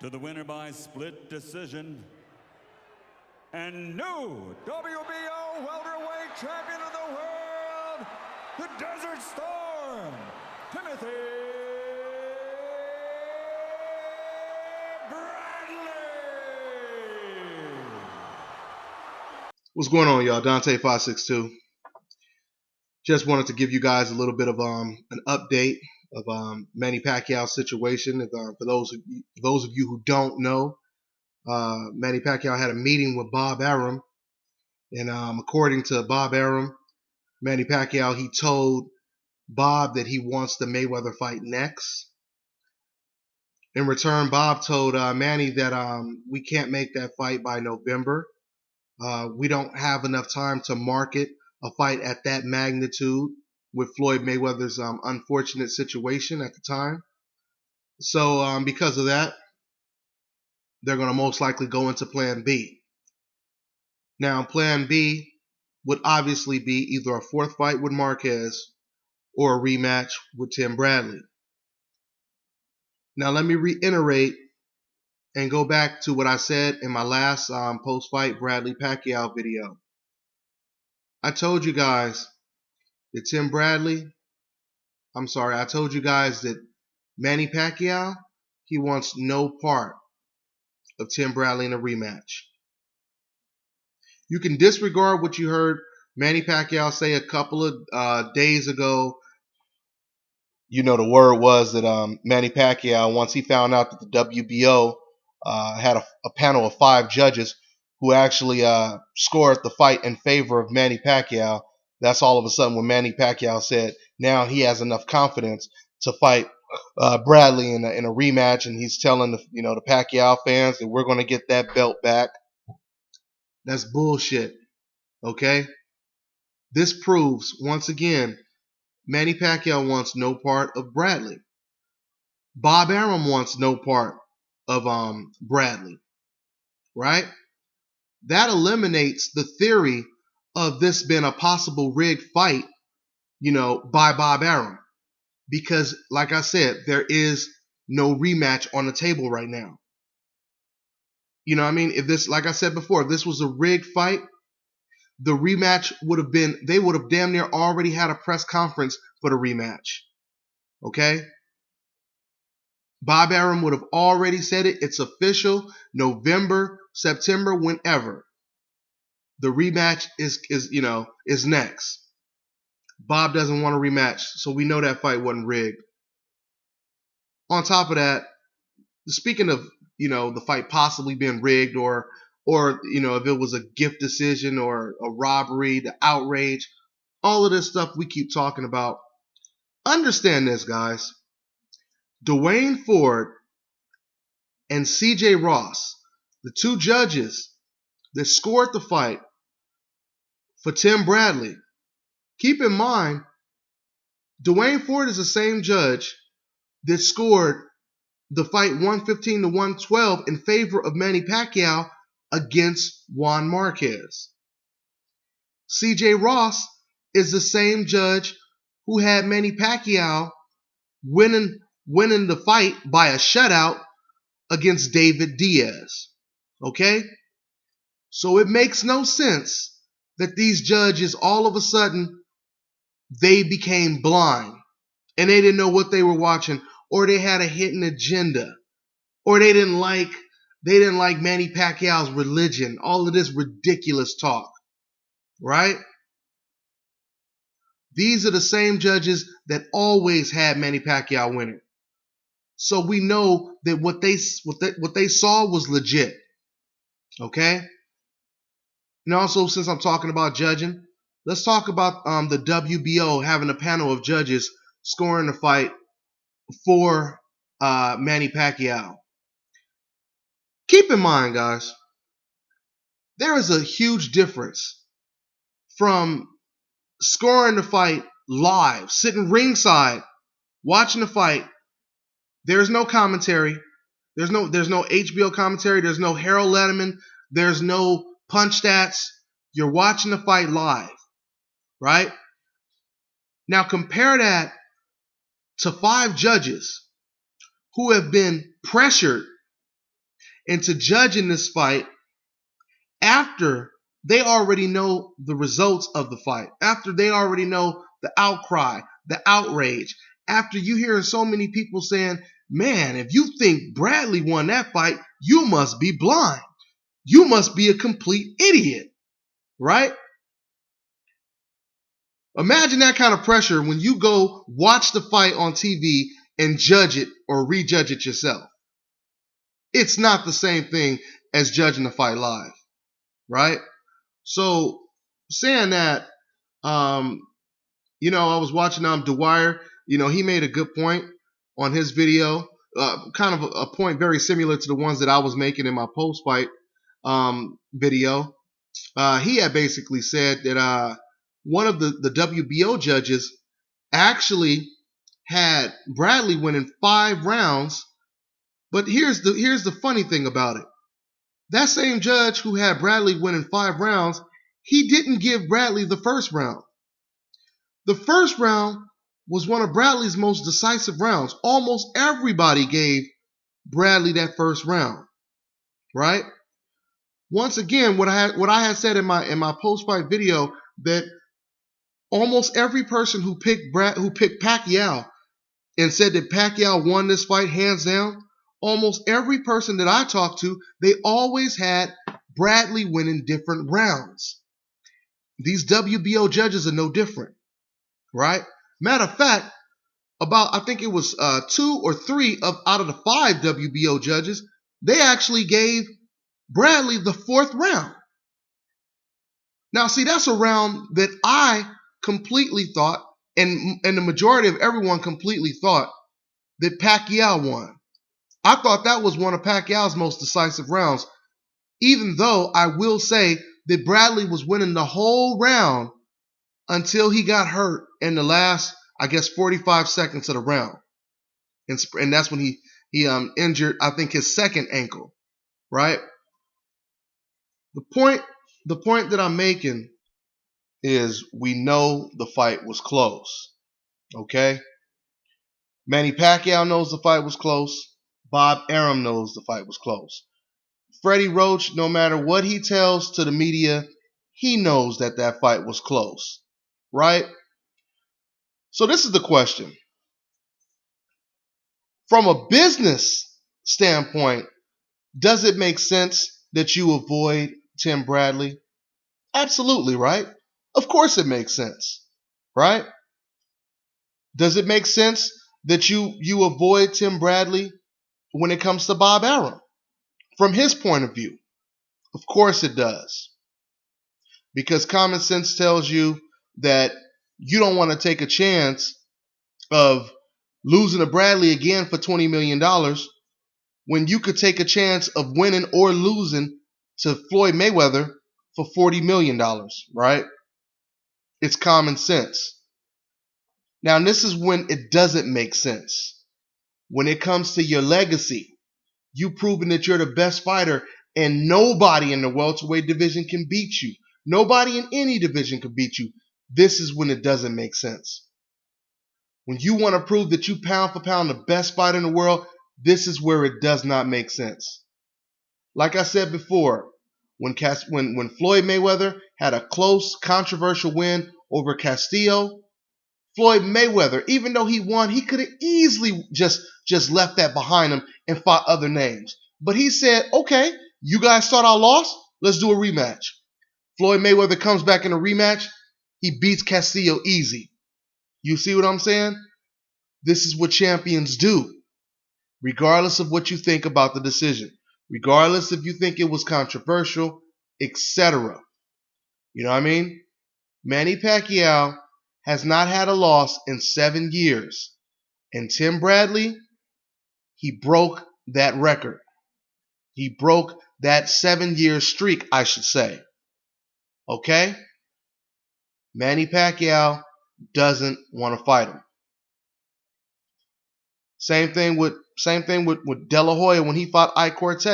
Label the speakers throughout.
Speaker 1: to the winner by split decision, and new WBO welterweight champion of the world, the Desert Storm, Timothy Bradley.
Speaker 2: What's going on, y'all? Dante562. Just wanted to give you guys a little bit of an update of Manny Pacquiao's situation. For those of you who don't know, Manny Pacquiao had a meeting with Bob Arum, and according to Bob Arum, Manny Pacquiao, he told Bob that he wants the Mayweather fight next. In return, Bob told Manny that we can't make that fight by November. We don't have enough time to market a fight at that magnitude with Floyd Mayweather's unfortunate situation at the time. So because of that, they're going to most likely go into Plan B. Now, Plan B would obviously be either a fourth fight with Marquez or a rematch with Tim Bradley. Now, let me reiterate and go back to what I said in my last post-fight Bradley Pacquiao video. I told you guys that I told you guys that Manny Pacquiao, he wants no part of Tim Bradley in a rematch. You can disregard what you heard Manny Pacquiao say a couple of days ago. You know, the word was that Manny Pacquiao, once he found out that the WBO had a panel of 5 judges who actually scored the fight in favor of Manny Pacquiao, that's all of a sudden when Manny Pacquiao said now he has enough confidence to fight Bradley in a rematch, and he's telling the Pacquiao fans that we're going to get that belt back. That's bullshit. Okay? This proves once again Manny Pacquiao wants no part of Bradley. Bob Arum wants no part of Bradley. Right? That eliminates the theory of this being a possible rigged fight, by Bob Arum. Because, like I said, there is no rematch on the table right now. You know what I mean? If this, like I said before, if this was a rigged fight, the rematch they would have damn near already had a press conference for the rematch. Okay? Bob Arum would have already said it. It's official. November, September, whenever. The rematch is next. Bob doesn't want a rematch, so we know that fight wasn't rigged. On top of that, speaking of, the fight possibly being rigged or if it was a gift decision or a robbery, the outrage, all of this stuff we keep talking about. Understand this, guys. Dwayne Ford and CJ Ross, the 2 judges that scored the fight for Tim Bradley. Keep in mind, Dwayne Ford is the same judge that scored the fight 115 to 112 in favor of Manny Pacquiao against Juan Marquez. CJ Ross is the same judge who had Manny Pacquiao winning the fight by a shutout against David Diaz. Okay? So it makes no sense that these judges all of a sudden they became blind and they didn't know what they were watching, or they had a hidden agenda, or they didn't like Manny Pacquiao's religion. All of this ridiculous talk, right? These are the same judges that always had Manny Pacquiao winning. So we know that what they saw was legit. Okay? And also, since I'm talking about judging, let's talk about the WBO having a panel of judges scoring the fight for Manny Pacquiao. Keep in mind, guys, there is a huge difference from scoring the fight live, sitting ringside, watching the fight. There's no commentary. There's no HBO commentary. There's no Harold Letterman. There's no punch stats. You're watching the fight live, right? Now compare that to 5 judges who have been pressured into judging this fight after they already know the results of the fight, after they already know the outcry, the outrage, after you hearing so many people saying, man, if you think Bradley won that fight, you must be blind. You must be a complete idiot, right? Imagine that kind of pressure when you go watch the fight on TV and judge it or rejudge it yourself. It's not the same thing as judging the fight live, right? So saying that, I was watching Dwyer. He made a good point on his video, kind of a point very similar to the ones that I was making in my post-fight video. He had basically said that one of the WBO judges actually had Bradley winning 5 rounds. But here's the funny thing about it. That same judge who had Bradley winning 5 rounds, he didn't give Bradley the first round. The first round was one of Bradley's most decisive rounds. Almost everybody gave Bradley that first round, right? Once again, what I had said in my post-fight video, that almost every person who picked Pacquiao and said that Pacquiao won this fight hands down, almost every person that I talked to, they always had Bradley winning different rounds. These WBO judges are no different, right? Matter of fact, I think it was 2 or 3 out of the 5 WBO judges, they actually gave Bradley the 4th round. Now, see, that's a round that I completely thought, and the majority of everyone completely thought, that Pacquiao won. I thought that was one of Pacquiao's most decisive rounds, even though I will say that Bradley was winning the whole round until he got hurt in the last, 45 seconds of the round. And that's when he injured, I think, his second ankle, right? The point that I'm making is we know the fight was close, okay? Manny Pacquiao knows the fight was close. Bob Arum knows the fight was close. Freddie Roach, no matter what he tells to the media, he knows that fight was close, right? So this is the question. From a business standpoint, does it make sense that you avoid Tim Bradley? Absolutely, right? Of course it makes sense, right? Does it make sense that you avoid Tim Bradley when it comes to Bob Arum? From his point of view, of course it does. Because common sense tells you that you don't want to take a chance of losing to Bradley again for $20 million when you could take a chance of winning or losing to Floyd Mayweather for $40 million, right? It's common sense. Now, this is when it doesn't make sense. When it comes to your legacy, you proving that you're the best fighter and nobody in the welterweight division can beat you. Nobody in any division can beat you. This is when it doesn't make sense. When you want to prove that you pound for pound the best fighter in the world, this is where it does not make sense. Like I said before, when Floyd Mayweather had a close, controversial win over Castillo, Floyd Mayweather, even though he won, he could have easily just left that behind him and fought other names. But he said, okay, you guys thought I lost? Let's do a rematch. Floyd Mayweather comes back in a rematch. He beats Castillo easy. You see what I'm saying? This is what champions do, regardless of what you think about the decision, regardless if you think it was controversial, etc. You know what I mean? Manny Pacquiao has not had a loss in 7 years. And Tim Bradley, he broke that record. He broke that 7-year streak, I should say. Okay? Manny Pacquiao doesn't want to fight him. Same thing with De La Hoya when he fought Ike Corte,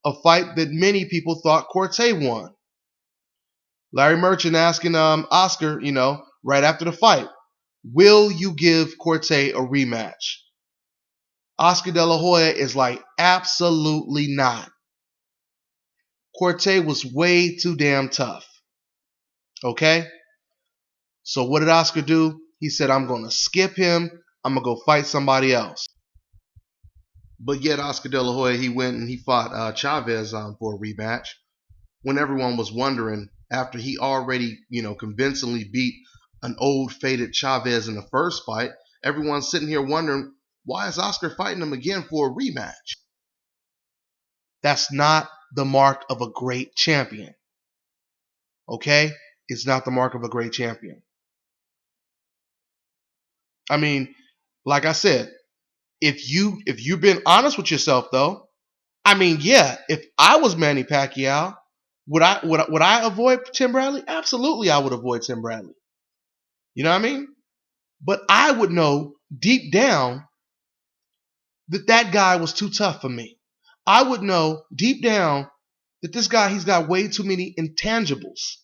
Speaker 2: a fight that many people thought Corte won. Larry Merchant asking Oscar, right after the fight, will you give Corte a rematch? Oscar De La Hoya is like, absolutely not. Cortez was way too damn tough. Okay? So what did Oscar do? He said, I'm going to skip him. I'm going to go fight somebody else. But yet Oscar De La Hoya, he went and he fought Chavez for a rematch when everyone was wondering after he already, convincingly beat an old faded Chavez in the first fight. Everyone's sitting here wondering, why is Oscar fighting him again for a rematch? That's not the mark of a great champion. Okay? It's not the mark of a great champion. I mean, like I said, if you've been honest with yourself though, I mean, yeah, if I was Manny Pacquiao, would I avoid Tim Bradley? Absolutely, I would avoid Tim Bradley. You know what I mean? But I would know deep down that guy was too tough for me. I would know deep down that this guy, he's got way too many intangibles.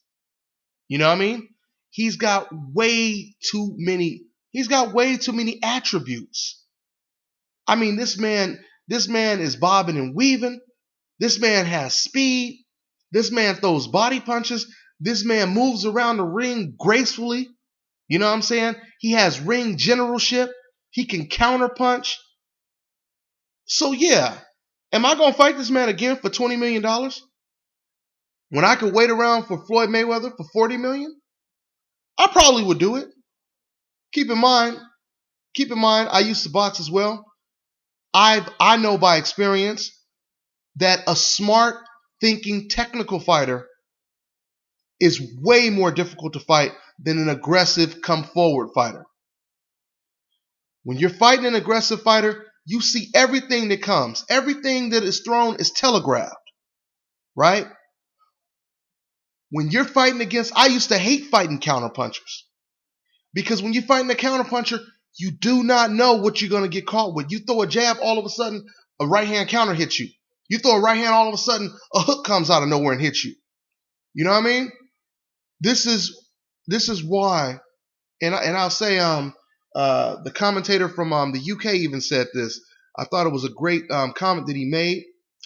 Speaker 2: You know what I mean? He's got way too many. He's got way too many attributes. I mean, this man is bobbing and weaving. This man has speed. This man throws body punches. This man moves around the ring gracefully. You know what I'm saying? He has ring generalship. He can counterpunch. So yeah, am I gonna fight this man again for $20 million when I could wait around for Floyd Mayweather for $40 million? I probably would do it. Keep in mind, I used to box as well. I know by experience that a smart thinking technical fighter is way more difficult to fight than an aggressive come forward fighter. When you're fighting an aggressive fighter, you see everything that comes. Everything that is thrown is telegraphed, right? When you're fighting against, I used to hate fighting counterpunchers because when you're fighting a counterpuncher, you do not know what you're going to get caught with. You throw a jab, all of a sudden, a right hand counter hits you. You throw a right hand, all of a sudden, a hook comes out of nowhere and hits you. You know what I mean? This is why, and I'll say the commentator from the UK even said this. I thought it was a great comment that he made.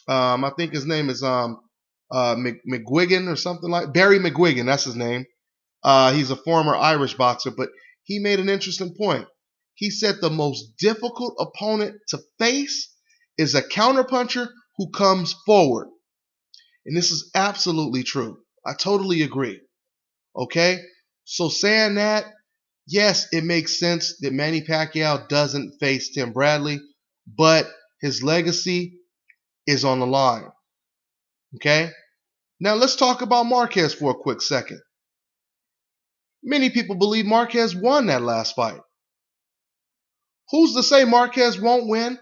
Speaker 2: I think his name is McGuigan or something like Barry McGuigan. That's his name. He's a former Irish boxer, but he made an interesting point. He said the most difficult opponent to face is a counterpuncher who comes forward. And this is absolutely true. I totally agree. Okay? So saying that, yes, it makes sense that Manny Pacquiao doesn't face Tim Bradley, but his legacy is on the line. Okay? Now let's talk about Marquez for a quick second. Many people believe Marquez won that last fight. Who's to say Marquez won't win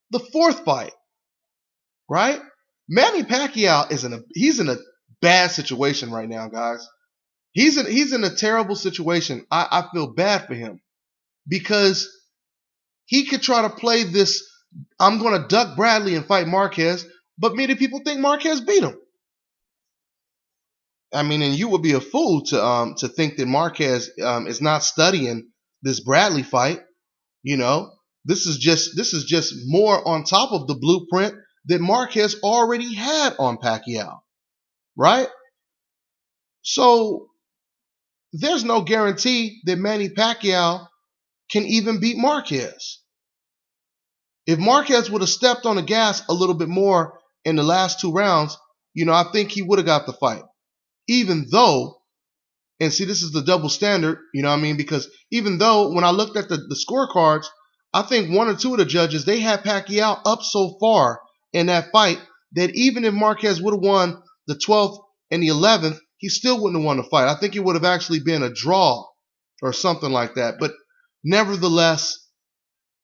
Speaker 2: the fourth fight? Right? Manny Pacquiao he's in a bad situation right now, guys. He's in a terrible situation. I feel bad for him because he could try to play this, I'm going to duck Bradley and fight Marquez, but many people think Marquez beat him. I mean, and you would be a fool to think that Marquez is not studying this Bradley fight. You know, this is just more on top of the blueprint that Marquez already had on Pacquiao, right? So there's no guarantee that Manny Pacquiao can even beat Marquez. If Marquez would have stepped on the gas a little bit more in the last two rounds, I think he would have got the fight. Even though, and see, this is the double standard, you know what I mean? Because even though when I looked at the scorecards, I think one or two of the judges, they had Pacquiao up so far in that fight that even if Marquez would have won the 12th and the 11th, he still wouldn't have won the fight. I think it would have actually been a draw or something like that. But nevertheless,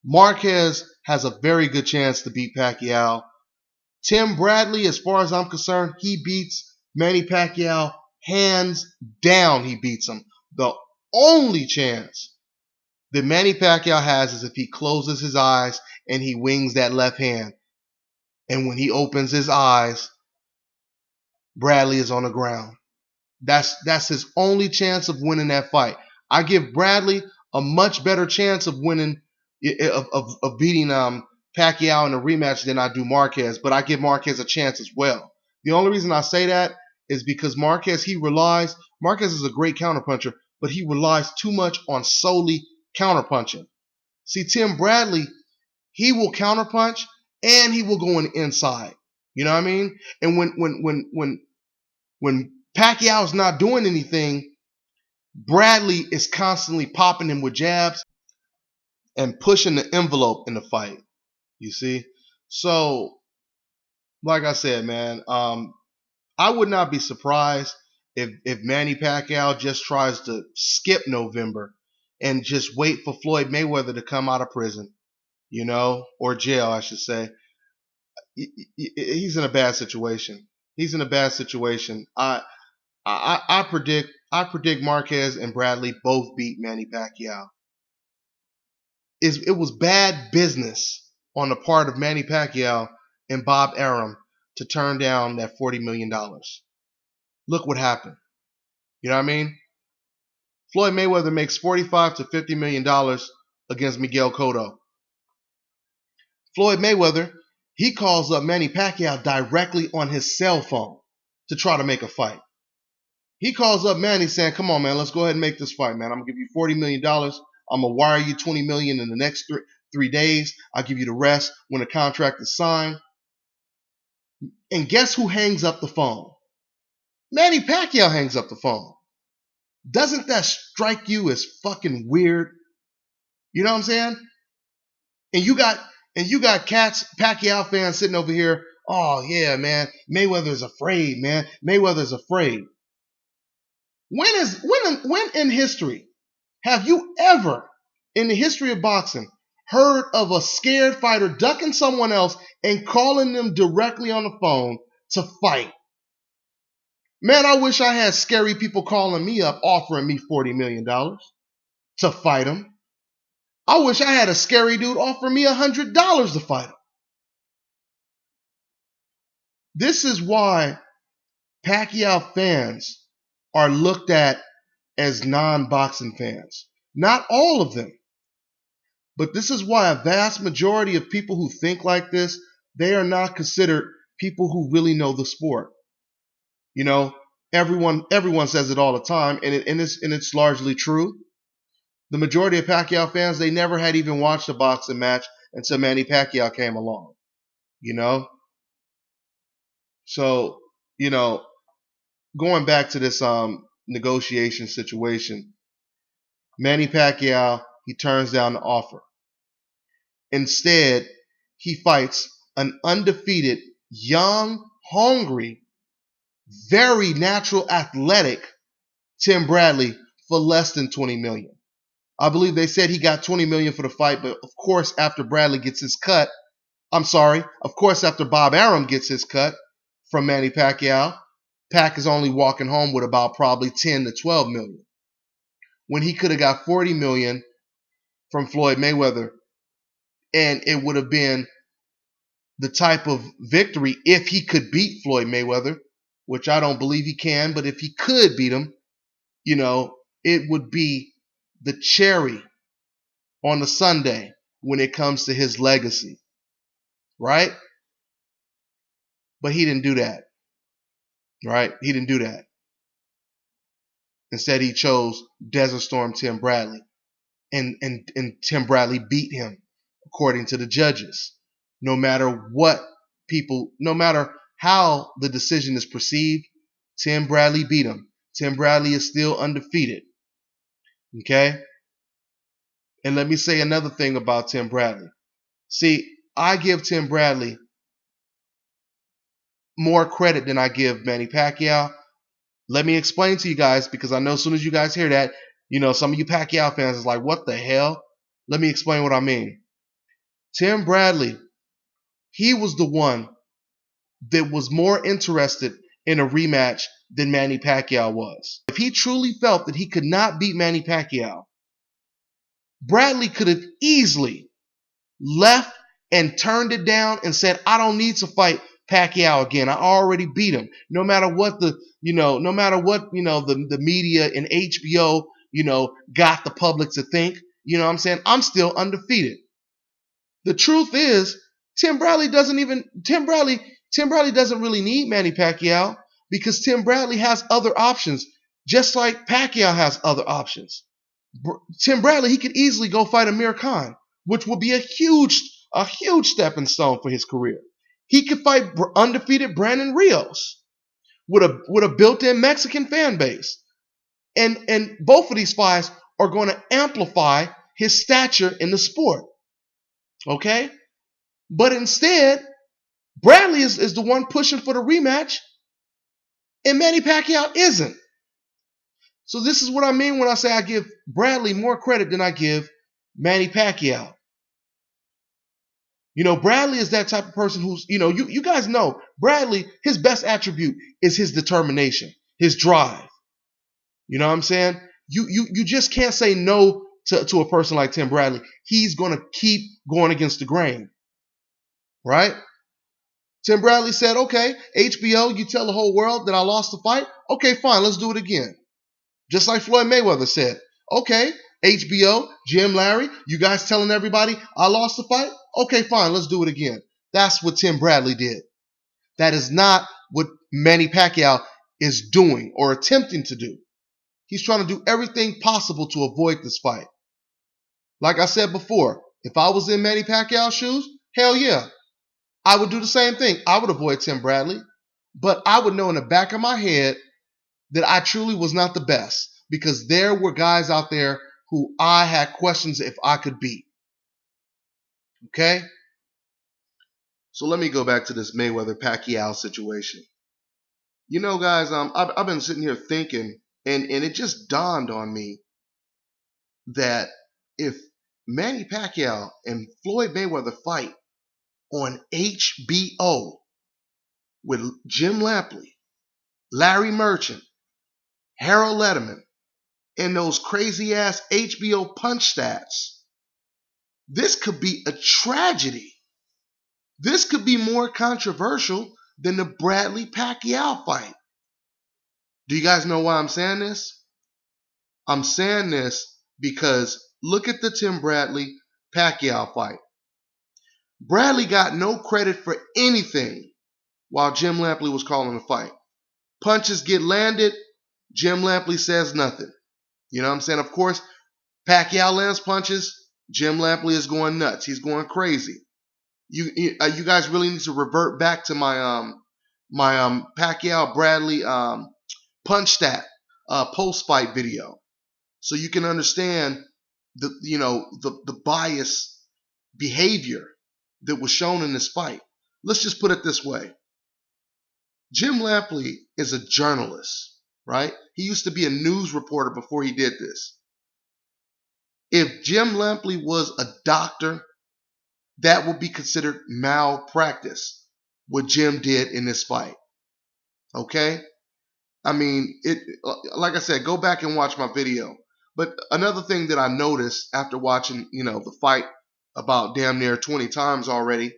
Speaker 2: Marquez has a very good chance to beat Pacquiao. Tim Bradley, as far as I'm concerned, he beats Manny Pacquiao hands down. He beats him. The only chance that Manny Pacquiao has is if he closes his eyes and he wings that left hand. And when he opens his eyes, Bradley is on the ground. That's his only chance of winning that fight. I give Bradley a much better chance of winning of beating Pacquiao in a rematch than I do Marquez, but I give Marquez a chance as well. The only reason I say that is because Marquez is a great counterpuncher, but he relies too much on solely counterpunching. See, Tim Bradley, he will counterpunch and he will go in inside. You know what I mean? And when Pacquiao's not doing anything, Bradley is constantly popping him with jabs and pushing the envelope in the fight. You see? So, like I said, man, I would not be surprised if Manny Pacquiao just tries to skip November and just wait for Floyd Mayweather to come out of prison, or jail, I should say. He's in a bad situation. He's in a bad situation. I predict Marquez and Bradley both beat Manny Pacquiao. It was bad business on the part of Manny Pacquiao and Bob Arum to turn down that $40 million. Look what happened. You know what I mean? Floyd Mayweather makes $45 to $50 million against Miguel Cotto. Floyd Mayweather, he calls up Manny Pacquiao directly on his cell phone to try to make a fight. He calls up Manny saying, come on, man, let's go ahead and make this fight, man. I'm going to give you $40 million. I'm going to wire you $20 million in the next three days. I'll give you the rest when the contract is signed. And guess who hangs up the phone? Manny Pacquiao hangs up the phone. Doesn't that strike you as fucking weird? You know what I'm saying? And you got cats, Pacquiao fans sitting over here. Oh yeah, man. Mayweather's afraid, man. Mayweather's afraid. When in history have you ever, in the history of boxing, heard of a scared fighter ducking someone else and calling them directly on the phone to fight? Man, I wish I had scary people calling me up offering me $40 million to fight them. I wish I had a scary dude offering me $100 to fight him. This is why Pacquiao fans are looked at as non-boxing fans. Not all of them. But this is why a vast majority of people who think like this, they are not considered people who really know the sport. You know, everyone says it all the time, and it's largely true. The majority of Pacquiao fans, they never had even watched a boxing match until Manny Pacquiao came along. You know? So, going back to this negotiation situation, Manny Pacquiao, he turns down the offer. Instead, he fights an undefeated, young, hungry, very natural athletic Tim Bradley for less than $20 million. I believe they said he got $20 million for the fight, but of course after Bradley gets his cut, of course after Bob Arum gets his cut from Manny Pacquiao, Pac is only walking home with about probably 10 to 12 million. When he could have got 40 million from Floyd Mayweather, and it would have been the type of victory if he could beat Floyd Mayweather, which I don't believe he can, but if he could beat him, it would be the cherry on the sundae when it comes to his legacy, right? But he didn't do that, right? He didn't do that. Instead, he chose Desert Storm Tim Bradley, and Tim Bradley beat him according to the judges. No matter how the decision is perceived, Tim Bradley beat him. Tim Bradley is still undefeated. Okay? And let me say another thing about Tim Bradley. See, I give Tim Bradley more credit than I give Manny Pacquiao. Let me explain to you guys, because I know as soon as you guys hear that, some of you Pacquiao fans is like, what the hell? Let me explain what I mean. Tim Bradley, he was the one that was more interested in a rematch than Manny Pacquiao was. If he truly felt that he could not beat Manny Pacquiao, Bradley could have easily left and turned it down and said, I don't need to fight Pacquiao again. I already beat him. No matter what the media and HBO, got the public to think, what I'm saying? I'm still undefeated. The truth is, Tim Bradley, Tim Bradley doesn't really need Manny Pacquiao because Tim Bradley has other options, just like Pacquiao has other options. Tim Bradley, he could easily go fight Amir Khan, which would be a huge stepping stone for his career. He could fight undefeated Brandon Rios with a built-in Mexican fan base. And both of these fights are going to amplify his stature in the sport. Okay? But instead, Bradley is the one pushing for the rematch, and Manny Pacquiao isn't. So this is what I mean when I say I give Bradley more credit than I give Manny Pacquiao. You know, Bradley is that type of person who's, you guys know, Bradley, his best attribute is his determination, his drive. You know what I'm saying? You just can't say no to a person like Tim Bradley. He's going to keep going against the grain. Right? Tim Bradley said, okay, HBO, you tell the whole world that I lost the fight. Okay, fine, let's do it again. Just like Floyd Mayweather said, okay, HBO, Jim Larry, you guys telling everybody I lost the fight? Okay, fine, let's do it again. That's what Tim Bradley did. That is not what Manny Pacquiao is doing or attempting to do. He's trying to do everything possible to avoid this fight. Like I said before, if I was in Manny Pacquiao's shoes, hell yeah, I would do the same thing. I would avoid Tim Bradley, but I would know in the back of my head that I truly was not the best because there were guys out there who I had questions if I could beat. Okay? So let me go back to this Mayweather-Pacquiao situation. You know, guys, I've been sitting here thinking, and it just dawned on me that if Manny Pacquiao and Floyd Mayweather fight on HBO with Jim Lampley, Larry Merchant, Harold Letterman, and those crazy ass HBO punch stats, this could be a tragedy. This could be more controversial than the Bradley Pacquiao fight. Do you guys know why I'm saying this? I'm saying this because look at the Tim Bradley Pacquiao fight. Bradley got no credit for anything while Jim Lampley was calling the fight. Punches get landed, Jim Lampley says nothing. You know what I'm saying? Of course, Pacquiao lands punches, Jim Lampley is going nuts. He's going crazy. You guys really need to revert back to my Pacquiao Bradley punch stat post fight video, so you can understand the bias behavior that was shown in this fight. Let's just put it this way: Jim Lampley is a journalist, right? He used to be a news reporter before he did this. If Jim Lampley was a doctor, that would be considered malpractice, what Jim did in this fight. Okay? I mean, like I said, go back and watch my video. But another thing that I noticed after watching, the fight about damn near 20 times already,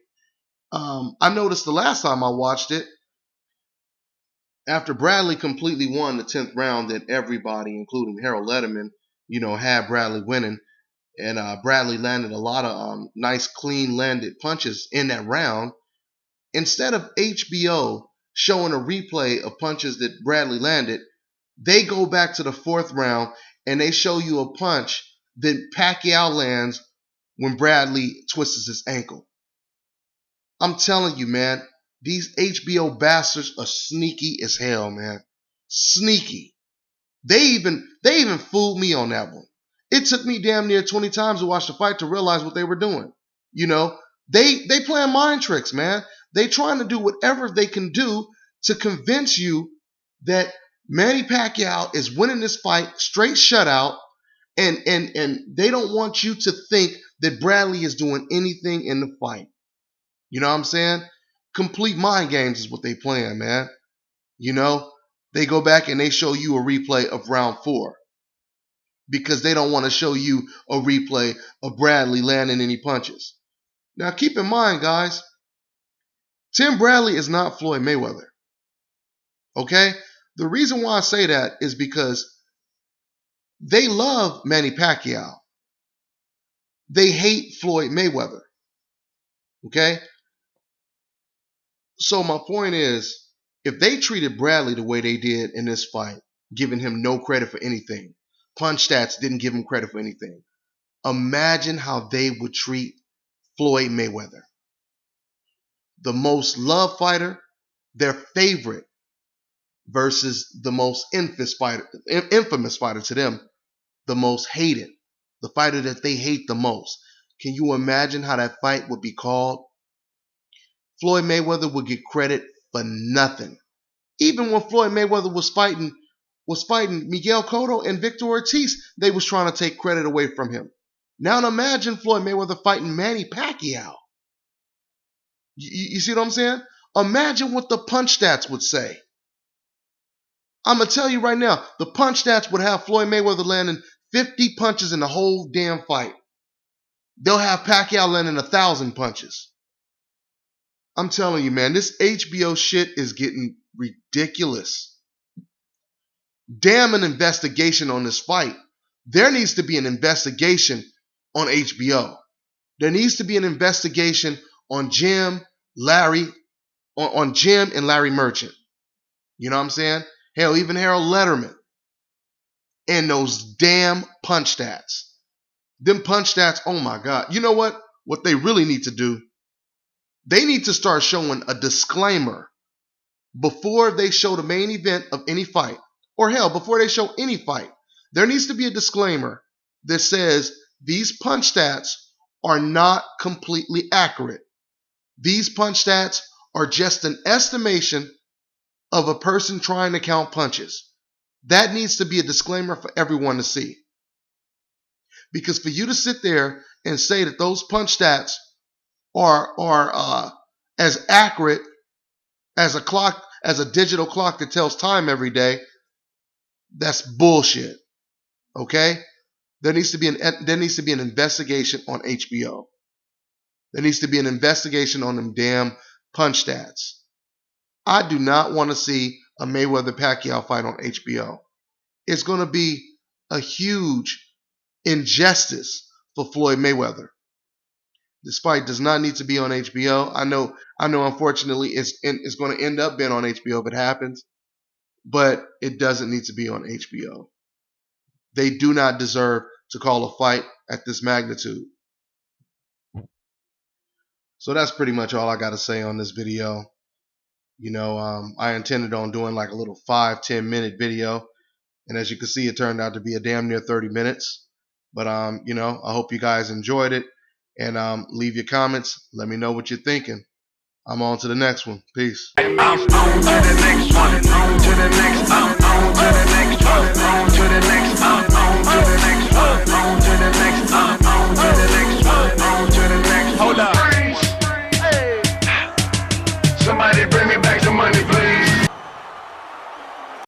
Speaker 2: I noticed the last time I watched it, after Bradley completely won the 10th round, that everybody, including Harold Letterman, had Bradley winning. And Bradley landed a lot of nice, clean landed punches in that round. Instead of HBO showing a replay of punches that Bradley landed, they go back to the 4th round and they show you a punch that Pacquiao lands when Bradley twists his ankle. I'm telling you, man, these HBO bastards are sneaky as hell, man. Sneaky. They even fooled me on that one. It took me damn near 20 times to watch the fight to realize what they were doing. They playing mind tricks, man. They trying to do whatever they can do to convince you that Manny Pacquiao is winning this fight straight shutout, and they don't want you to think that Bradley is doing anything in the fight. You know what I'm saying? Complete mind games is what they playing, man. They go back and they show you a replay of round 4 because they don't want to show you a replay of Bradley landing any punches. Now, keep in mind, guys, Tim Bradley is not Floyd Mayweather. Okay? The reason why I say that is because they love Manny Pacquiao. They hate Floyd Mayweather. Okay? So my point is, if they treated Bradley the way they did in this fight, giving him no credit for anything, Punch Stats didn't give him credit for anything, imagine how they would treat Floyd Mayweather. The most loved fighter, their favorite, versus the most infamous fighter to them, the most hated, the fighter that they hate the most. Can you imagine how that fight would be called? Floyd Mayweather would get credit for nothing. Even when Floyd Mayweather was fighting Miguel Cotto and Victor Ortiz, they was trying to take credit away from him. Now imagine Floyd Mayweather fighting Manny Pacquiao. You see what I'm saying? Imagine what the Punch Stats would say. I'm going to tell you right now, the Punch Stats would have Floyd Mayweather landing 50 punches in the whole damn fight. They'll have Pacquiao landing 1,000 punches. I'm telling you, man, this HBO shit is getting ridiculous. Damn an investigation on this fight. There needs to be an investigation on HBO. There needs to be an investigation on Jim, Larry, on Jim and Larry Merchant. You know what I'm saying? Hell, even Harold Letterman. And those damn Punch Stats. Them Punch Stats, oh my God. You know what? What they really need to do, they need to start showing a disclaimer before they show the main event of any fight. Or hell, before they show any fight. There needs to be a disclaimer that says these Punch Stats are not completely accurate. These Punch Stats are just an estimation of a person trying to count punches. That needs to be a disclaimer for everyone to see. Because for you to sit there and say that those Punch Stats are as accurate as a clock, as a digital clock that tells time every day, that's bullshit. Okay? There needs to be an investigation on HBO. There needs to be an investigation on them damn Punch Stats. I do not want to see a Mayweather-Pacquiao fight on HBO. It's going to be a huge injustice for Floyd Mayweather. This fight does not need to be on HBO. I know. Unfortunately, it's going to end up being on HBO if it happens, but it doesn't need to be on HBO. They do not deserve to call a fight at this magnitude. So that's pretty much all I got to say on this video. You know, I intended on doing like a little 5-10 minute video, and as you can see, it turned out to be a damn near 30 minutes. But you know, I hope you guys enjoyed it, and leave your comments. Let me know what you're thinking. I'm on to the next one. Peace.
Speaker 3: I'm on to the next one. On to the next.